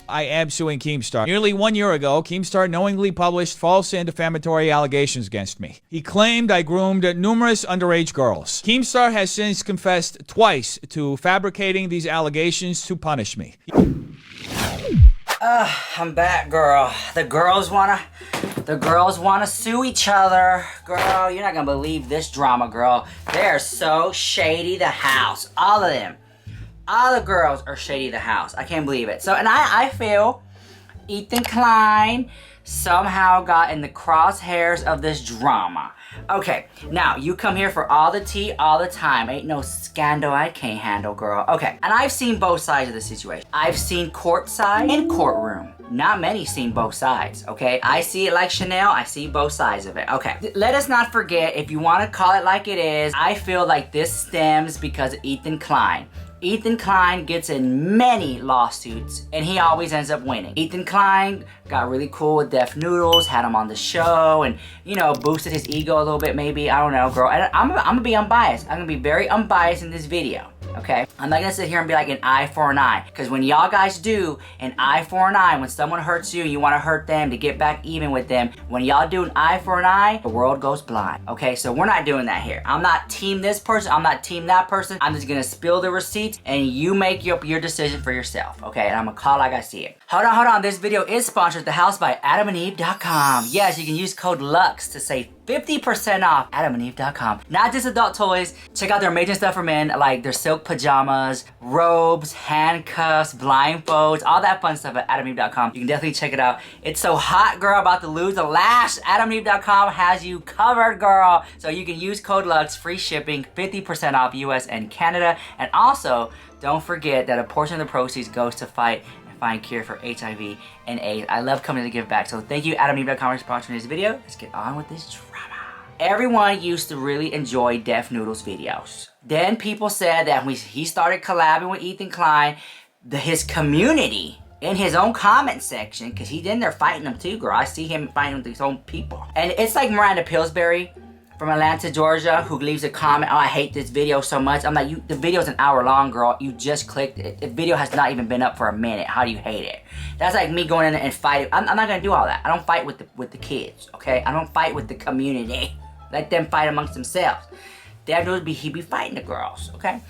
I am suing Keemstar. Nearly 1 year ago, Keemstar knowingly published false and defamatory allegations against me. He claimed I groomed numerous underage girls. Keemstar has since confessed twice to fabricating these allegations to punish me. I'm back, girl. The girls wanna sue each other. Girl, you're not gonna believe this drama, girl. They are so shady, the house. All of them. All the girls are shady, the house. I can't believe it. So, and I feel Ethan Klein somehow got in the crosshairs of this drama. Okay, now you come here for all the tea all the time. Ain't no scandal I can't handle, girl. Okay, and I've seen both sides of the situation. I've seen court side and courtroom. Not many seen both sides, okay? I see it like Chanel, I see both sides of it. Okay, let us not forget, if you want to call it like it is, I feel like this stems because of Ethan Klein. Ethan Klein gets in many lawsuits and he always ends up winning. Ethan Klein got really cool with Noodles, had him on the show and, you know, boosted his ego a little bit maybe. I don't know, girl. And I'm gonna be unbiased. I'm gonna be very unbiased in this video, okay? I'm not gonna sit here and be like an eye for an eye. Because when y'all guys do an eye for an eye, when someone hurts you and you want to hurt them to get back even with them, when y'all do an eye for an eye, the world goes blind, okay? So we're not doing that here. I'm not team this person, I'm not team that person. I'm just gonna spill the receipts and you make your decision for yourself, okay? And I'm gonna call like I see it. Hold on. This video is sponsored the house by AdamandEve.com. Yes, you can use code LUX to save 50% off AdamandEve.com. Not just adult toys. Check out their amazing stuff for men, like their silk pajamas, robes, handcuffs, blindfolds, all that fun stuff at AdamandEve.com. You can definitely check it out. It's so hot, girl, about to lose the lash. AdamandEve.com has you covered, girl. So you can use code LUX, free shipping, 50% off US and Canada. And also, don't forget that a portion of the proceeds goes to fight and find cure for HIV and AIDS. I love coming to give back. So thank you, AdamandEve.com, for sponsoring this video. Let's get on with this drama. Everyone used to really enjoy Noodles videos. Then people said that when he started collabing with Ethan Klein, his community in his own comment section, because he's in there fighting them too, girl. I see him fighting with his own people. And it's like Miranda Pillsbury from Atlanta, Georgia, who leaves a comment, oh, I hate this video so much. I'm like, the video's an hour long, girl. You just clicked it. The video has not even been up for a minute. How do you hate it? That's like me going in and fighting. I'm not gonna do all that. I don't fight with the kids, okay? I don't fight with the community. Let them fight amongst themselves. He'd be fighting the girls, okay?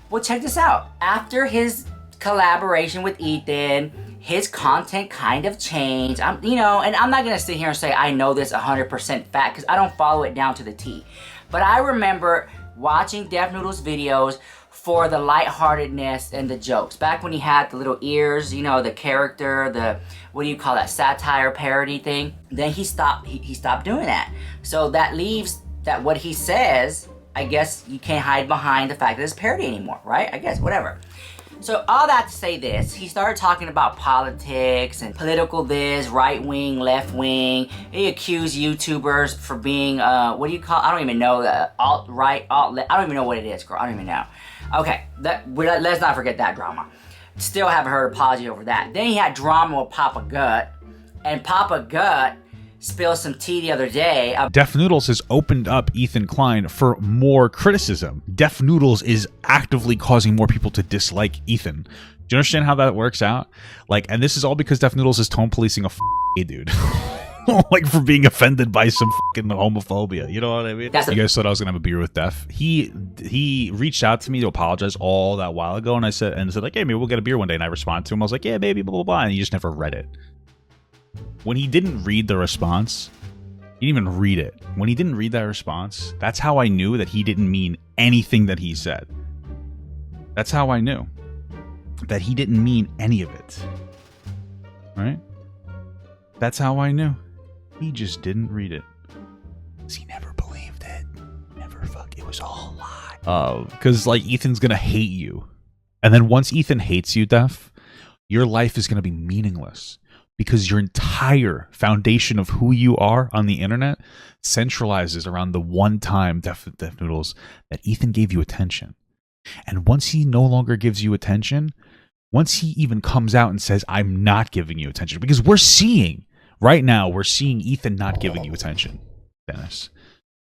Well, check this out. After his collaboration with Ethan, his content kind of changed. You know, and I'm not gonna sit here and say I know this 100% fact because I don't follow it down to the T. But I remember watching Noodles videos for the lightheartedness and the jokes. Back when he had the little ears, you know, the character, the, what do you call that, satire parody thing. Then he stopped doing that. So that leaves that what he says, I guess you can't hide behind the fact that it's parody anymore, right? I guess, whatever. So all that to say this, he started talking about politics and political this, right wing, left wing. He accused YouTubers for being, what do you call, I don't even know, alt-right, alt-left, I don't even know what it is, girl, I don't even know. Okay, let's not forget that drama. Still haven't heard an apology over that. Then he had drama with Papa Gut, and Papa Gut spilled some tea the other day. Noodles has opened up Ethan Klein for more criticism. Noodles is actively causing more people to dislike Ethan. Do you understand how that works out? Like, and this is all because Noodles is tone policing a gay dude. Like, for being offended by some fucking homophobia. You know what I mean? You guys thought I was gonna have a beer with Def. He reached out to me to apologize all that while ago, and I said like, hey, maybe we'll get a beer one day. And I responded to him. I was like, yeah, maybe, blah blah blah. And he just never read it. When he didn't read the response, he didn't even read it. When he didn't read that response, that's how I knew that he didn't mean anything that he said. That's how I knew that he didn't mean any of it. Right? That's how I knew. He just didn't read it. He never believed it. Never it was all a lie. Because like Ethan's gonna hate you. And then once Ethan hates you, Def, your life is gonna be meaningless. Because your entire foundation of who you are on the internet centralizes around the one time, Def Noodles, that Ethan gave you attention. And once he no longer gives you attention, once he even comes out and says, I'm not giving you attention, because we're seeing Ethan not giving you attention, Dennis,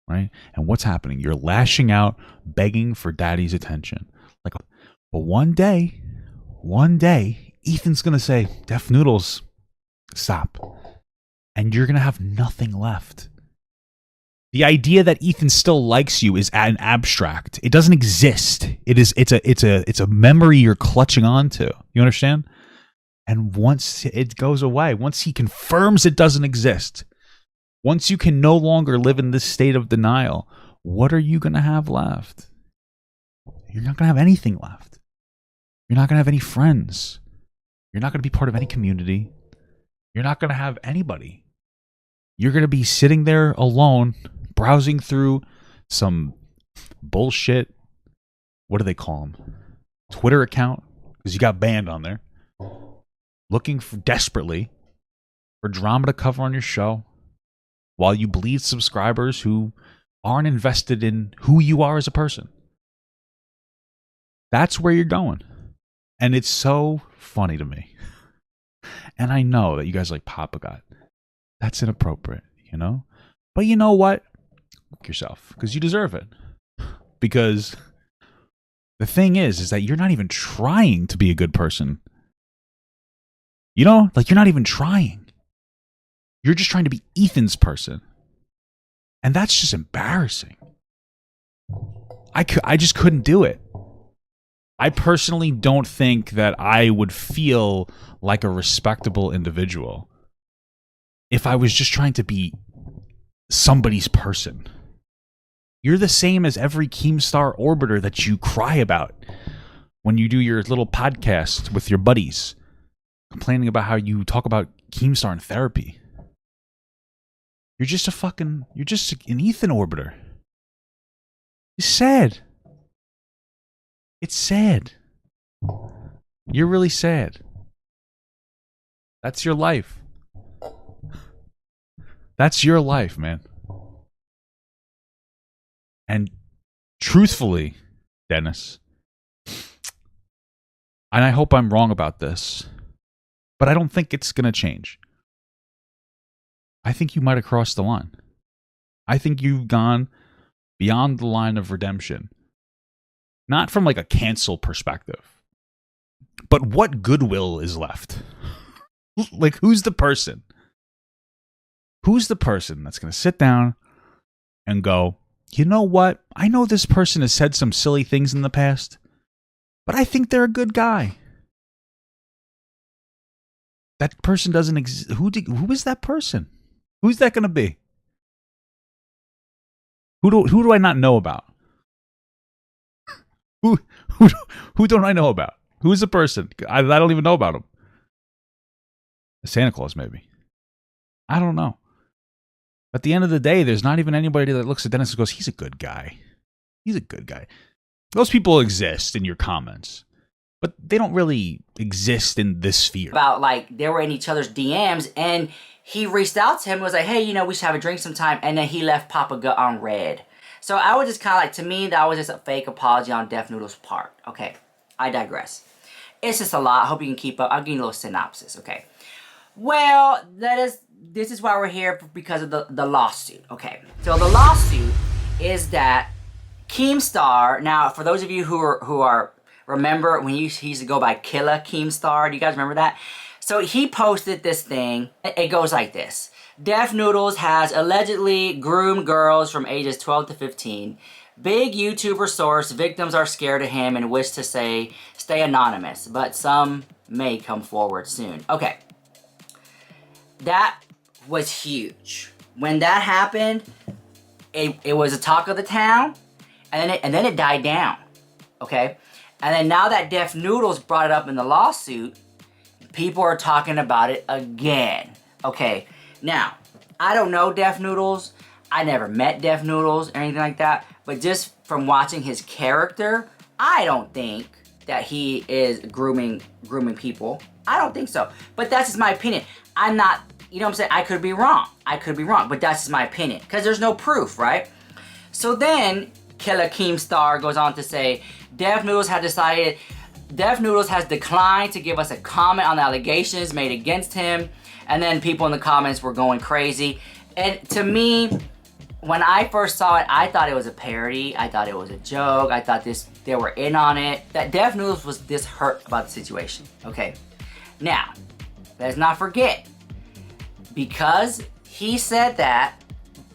right? And what's happening? You're lashing out, begging for daddy's attention. But one day, Ethan's going to say, Def Noodles, stop. And you're going to have nothing left. The idea that Ethan still likes you is an abstract. It doesn't exist. It's a memory you're clutching onto. You understand? And once it goes away, once he confirms it doesn't exist, once you can no longer live in this state of denial, what are you going to have left? You're not going to have anything left. You're not going to have any friends. You're not going to be part of any community. You're not going to have anybody. You're going to be sitting there alone, browsing through some bullshit. What do they call them? Twitter account, because you got banned on there. Looking for desperately for drama to cover on your show while you bleed subscribers who aren't invested in who you are as a person. That's where you're going. And it's so funny to me. And I know that you guys are like, Papa God, that's inappropriate, you know? But you know what? Fuck yourself, because you deserve it. Because the thing is that you're not even trying to be a good person. You know, like you're not even trying. You're just trying to be Ethan's person. And that's just embarrassing. I just couldn't do it. I personally don't think that I would feel like a respectable individual if I was just trying to be somebody's person. You're the same as every Keemstar orbiter that you cry about when you do your little podcast with your buddies, complaining about how you talk about Keemstar in therapy. You're just an Ethan orbiter. It's sad. It's sad. You're really sad. That's your life. That's your life, man. And truthfully, Dennis, and I hope I'm wrong about this, but I don't think it's going to change. I think you might have crossed the line. I think you've gone beyond the line of redemption. Not from like a cancel perspective, but what goodwill is left? Like, who's the person? Who's the person that's going to sit down and go, you know what? I know this person has said some silly things in the past, but I think they're a good guy. That person doesn't exist. Who is that person? Who's that going to be? Who do I not know about? Who don't I know about? Who's the person? I don't even know about him. Santa Claus, maybe. I don't know. At the end of the day, there's not even anybody that looks at Dennis and goes, he's a good guy. He's a good guy. Those people exist in your comments, but they don't really exist in this sphere. About like they were in each other's DMs and he reached out to him and was like, hey, you know, we should have a drink sometime. And then he left Papa Gut on red. So I was just kind of like, to me, that was just a fake apology on Def Noodles' part. Okay, I digress. It's just a lot. I hope you can keep up. I'll give you a little synopsis, okay? Well, this is why we're here, because of the lawsuit, okay? So the lawsuit is that Keemstar, now for those of you who are remember when he used to go by Killa Keemstar, do you guys remember that? So he posted this thing. It goes like this. Def Noodles has allegedly groomed girls from ages 12 to 15. Big YouTuber source, victims are scared of him and wish to stay anonymous, but some may come forward soon. Okay. That was huge. When that happened, it was a talk of the town, and then it died down. Okay? And then now that Def Noodles brought it up in the lawsuit, people are talking about it again. Okay? Now, I don't know Def Noodles. I never met Def Noodles or anything like that. But just from watching his character, I don't think that he is grooming people. I don't think so. But that's just my opinion. I'm not, you know what I'm saying? I could be wrong. But that's just my opinion. Because there's no proof, right? So then, Killa Keemstar goes on to say, Def Noodles has declined to give us a comment on the allegations made against him. And then people in the comments were going crazy. And to me, when I first saw it, I thought it was a parody. I thought it was a joke. I thought they were in on it. That Def Noodles was this hurt about the situation, okay? Now, let's not forget, because he said that,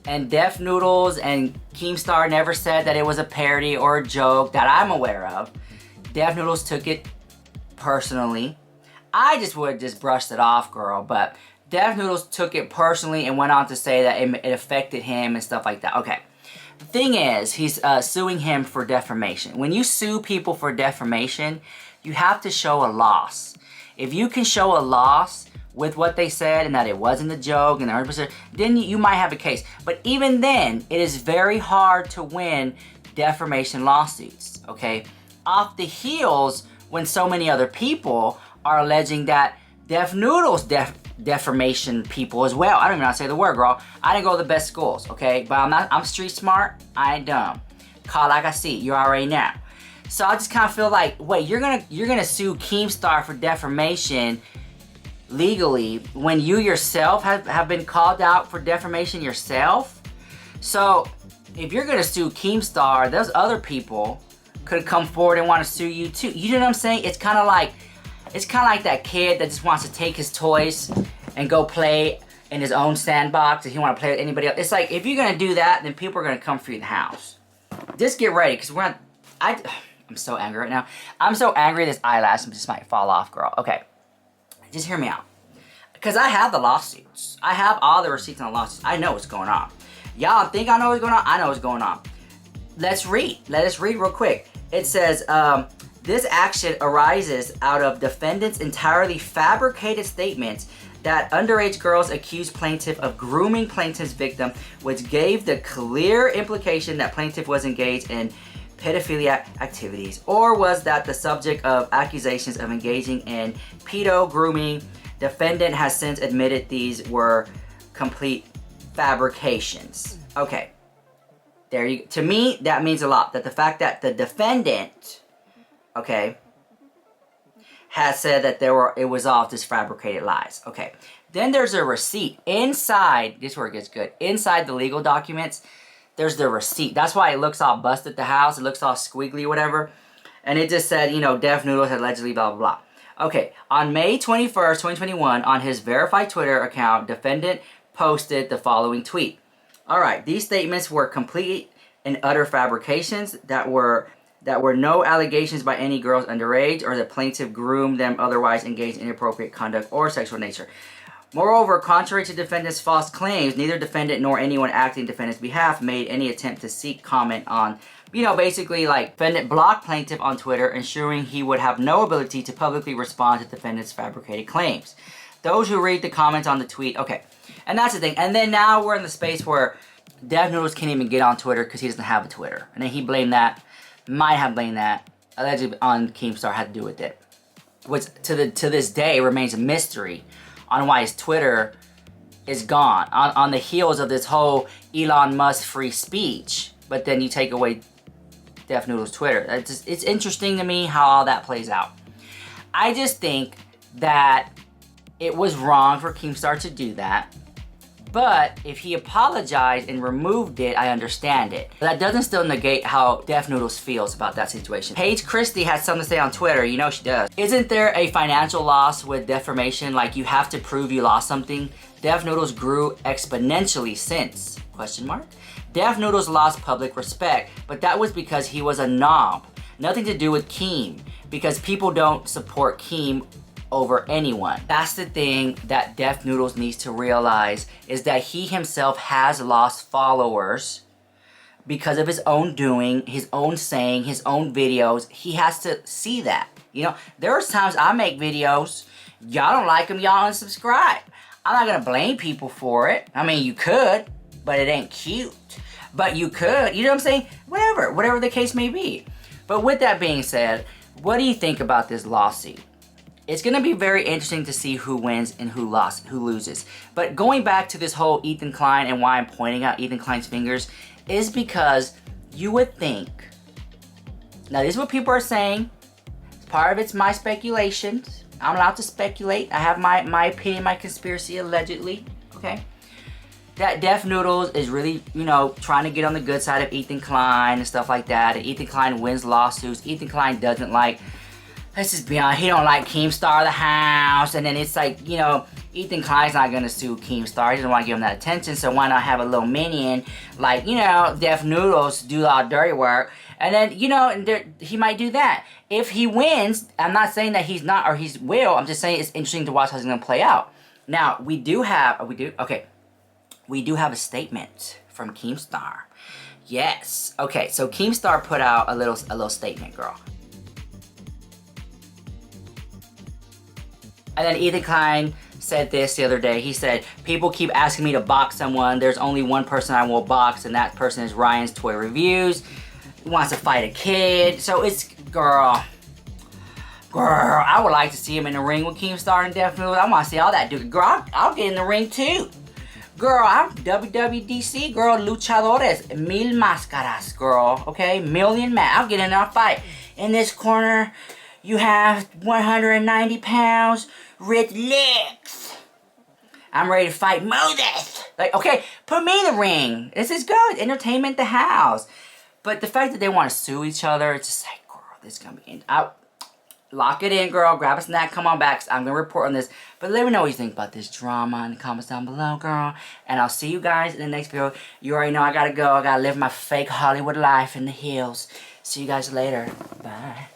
and Def Noodles and Keemstar never said that it was a parody or a joke that I'm aware of. Def Noodles took it personally. I just would have just brushed it off, girl, but Def Noodles took it personally and went on to say that it affected him and stuff like that. Okay. The thing is, he's suing him for defamation. When you sue people for defamation, you have to show a loss. If you can show a loss with what they said and that it wasn't a joke and 100%, then you might have a case. But even then, it is very hard to win defamation lawsuits, okay? Off the heels when so many other people are alleging that Def Noodles defamation people as well. I don't even know how to say the word, girl. I didn't go to the best schools, okay? But I'm street smart. I ain't dumb. Call like I see. You already know. So I just kind of feel like, wait, you're gonna sue Keemstar for defamation legally when you yourself have been called out for defamation yourself? So if you're gonna sue Keemstar, those other people could come forward and want to sue you too. You know what I'm saying? It's kind of like that kid that just wants to take his toys and go play in his own sandbox and he want to play with anybody else. It's like, if you're gonna do that, then people are gonna come for you in the house. Just get ready, because I'm so angry right now. I'm so angry this eyelash just might fall off, girl. Okay, just hear me out. Because I have the lawsuits. I have all the receipts on the lawsuits. I know what's going on. Y'all think I know what's going on? I know what's going on. Let's read. Let us read real quick. It says, this action arises out of defendant's entirely fabricated statements that underage girls accused plaintiff of grooming plaintiff's victim, which gave the clear implication that plaintiff was engaged in pedophilia activities, or was that the subject of accusations of engaging in pedo grooming. Defendant has since admitted these were complete fabrications. Okay, there you. To me, that means a lot. That the fact that the defendant, okay, has said that it was all just fabricated lies. Okay, then there's a receipt inside. This is where it gets good. Inside the legal documents, there's the receipt. That's why it looks all busted at the house. It looks all squiggly, whatever. And it just said, Def Noodles had allegedly blah, blah, blah. Okay, on May 21st, 2021, on his verified Twitter account, defendant posted the following tweet. All right, these statements were complete and utter fabrications that were no allegations by any girls underage or the plaintiff groomed them, otherwise engaged in inappropriate conduct or sexual nature. Moreover, contrary to defendant's false claims, neither defendant nor anyone acting in defendant's behalf made any attempt to seek comment on, basically like defendant blocked plaintiff on Twitter, ensuring he would have no ability to publicly respond to defendant's fabricated claims. Those who read the comments on the tweet, okay, and that's the thing. And then now we're in the space where Def Noodles can't even get on Twitter because he doesn't have a Twitter. And then he might have blamed that, allegedly on Keemstar had to do with it. Which to this day remains a mystery on why his Twitter is gone. On the heels of this whole Elon Musk free speech. But then you take away Def Noodles' Twitter. It's interesting to me how all that plays out. I just think that it was wrong for Keemstar to do that. But if he apologized and removed it, I understand it. But that doesn't still negate how Def Noodles feels about that situation. Paige Christie has something to say on Twitter. You know she does. Isn't there a financial loss with defamation? Like you have to prove you lost something? Def Noodles grew exponentially since, ? Def Noodles lost public respect, but that was because he was a knob. Nothing to do with Keem, because people don't support Keem over anyone. That's the thing that Def Noodles needs to realize, is that he himself has lost followers because of his own doing, his own saying, his own videos. He has to see that. There's times I make videos, y'all don't like them, y'all unsubscribe. I'm not gonna blame people for it. I mean, you could, but it ain't cute. But you could, you know what I'm saying? Whatever the case may be. But with that being said, what do you think about this lawsuit? It's going to be very interesting to see who wins and who loses. But going back to this whole Ethan Klein and why I'm pointing out Ethan Klein's fingers is because you would think, now this is what people are saying, part of it's my speculations. I'm allowed to speculate. I have my opinion, my conspiracy allegedly, okay? That Def Noodles is really, trying to get on the good side of Ethan Klein and stuff like that. And Ethan Klein wins lawsuits. Ethan Klein doesn't like let's just be honest, he don't like Keemstar the house, and then it's like, you know, Ethan Klein's not gonna sue Keemstar. He doesn't want to give him that attention, so why not have a little minion like, you know, Def Noodles do all the dirty work, and then, you know, he might do that. If he wins, I'm not saying that he's not, or he will, I'm just saying it's interesting to watch how it's gonna play out. Now, we do have a statement from Keemstar. Yes. Okay, so Keemstar put out a little statement, girl. And then Ethan Klein said this the other day. He said, people keep asking me to box someone. There's only one person I will box, and that person is Ryan's Toy Reviews. He wants to fight a kid. So it's, girl, I would like to see him in the ring with Keemstar and Def Noodles. I want to see all that dude. Girl, I'll get in the ring too. Girl, I'm WWDC, girl, luchadores, mil máscaras, girl, okay? Million man. I'll get in there and fight. In this corner, you have 190 pounds, with legs. I'm ready to fight Moses. Like, okay, put me in the ring. This is good. Entertainment the house. But the fact that they want to sue each other, it's just like, girl, this is going to be... Lock it in, girl. Grab a snack. Come on back. I'm going to report on this. But let me know what you think about this drama in the comments down below, girl. And I'll see you guys in the next video. You already know I got to go. I got to live my fake Hollywood life in the hills. See you guys later. Bye.